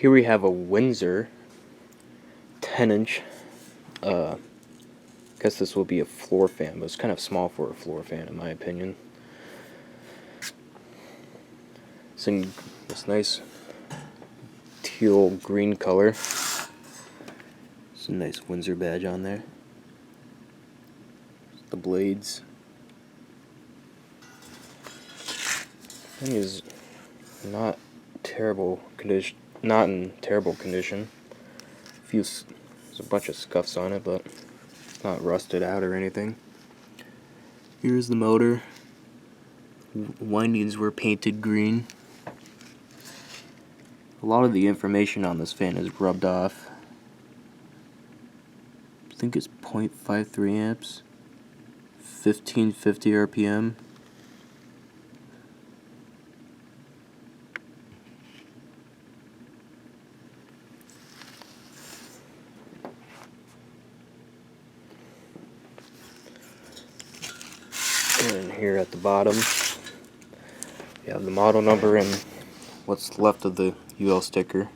Here we have a Windsor 10-inch. Guess this will be a floor fan, but it's kind of small for a floor fan in my opinion. It's in this nice teal green color. It's a nice Windsor badge on there. The blades. Thing is not terrible condition. Not in terrible condition. There's a bunch of scuffs on it, but it's not rusted out or anything. Here's the motor. Windings were painted green. A lot of the information on this fan is rubbed off. I think it's 0.53 amps, 1550 RPM. And here at the bottom, you have the model number and what's left of the UL sticker.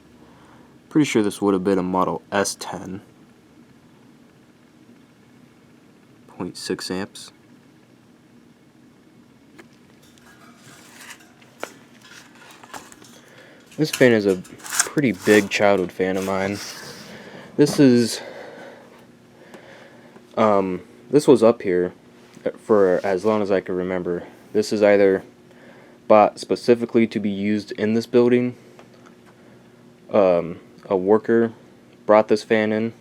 Pretty sure this would have been a model S-10. 0.6 amps. This fan is a pretty big childhood fan of mine. This was up here for as long as I can remember. This is either bought specifically to be used in this building. A worker brought this fan in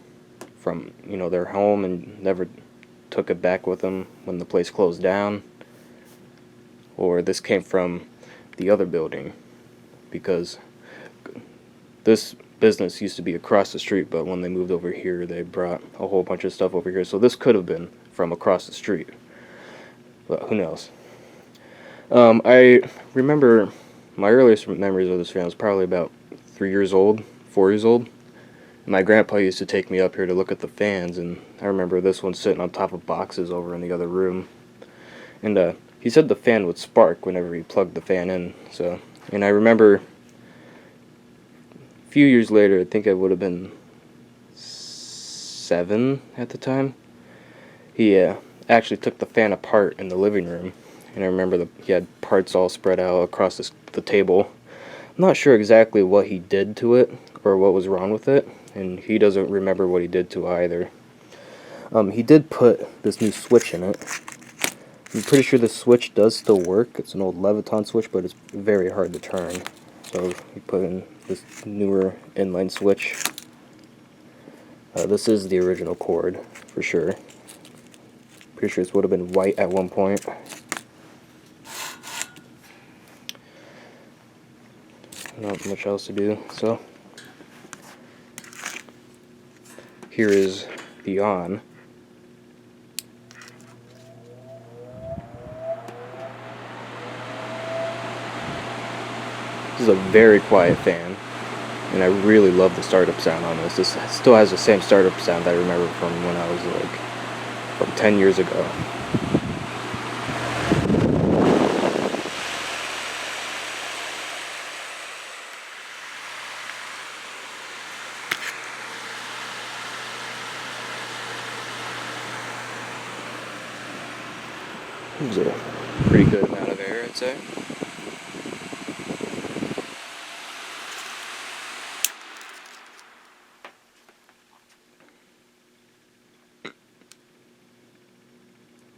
from their home and never took it back with them when the place closed down, or this came from the other building because this business used to be across the street, but when they moved over here they brought a whole bunch of stuff over here, so this could have been from across the street, but who knows. I remember my earliest memories of this fan was probably about 4 years old. My grandpa used to take me up here to look at the fans, and I remember this one sitting on top of boxes over in the other room. And he said the fan would spark whenever he plugged the fan in. And I remember a few years later, I think I would have been 7 at the time, he actually took the fan apart in the living room. And I remember he had parts all spread out across the table. I'm not sure exactly what he did to it or what was wrong with it, and he doesn't remember what he did to it either. He did put this new switch in it. I'm pretty sure the switch does still work. It's an old Leviton switch, but it's very hard to turn. So he put in this newer inline switch. This is the original cord, for sure. Pretty sure this would have been white at one point. Not much else to do, so here is the on. This is a very quiet fan, and I really love the startup sound on this. This still has the same startup sound that I remember from when I was from 10 years ago. It was a pretty good amount of air, I'd say.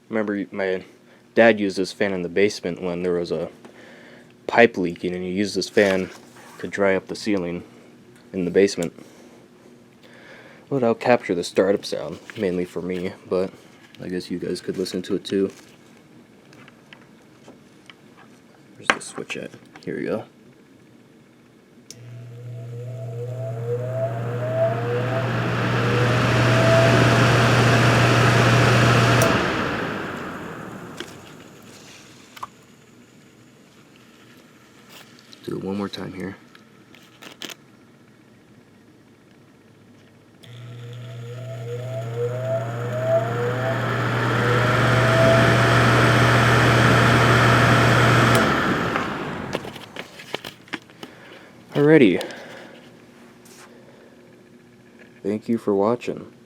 Remember, my dad used this fan in the basement when there was a pipe leaking, and he used this fan to dry up the ceiling in the basement. Well, I'll capture the startup sound, mainly for me, but I guess you guys could listen to it too. Where's the switch at? Here we go. Do it one more time here. Alrighty. Thank you for watching.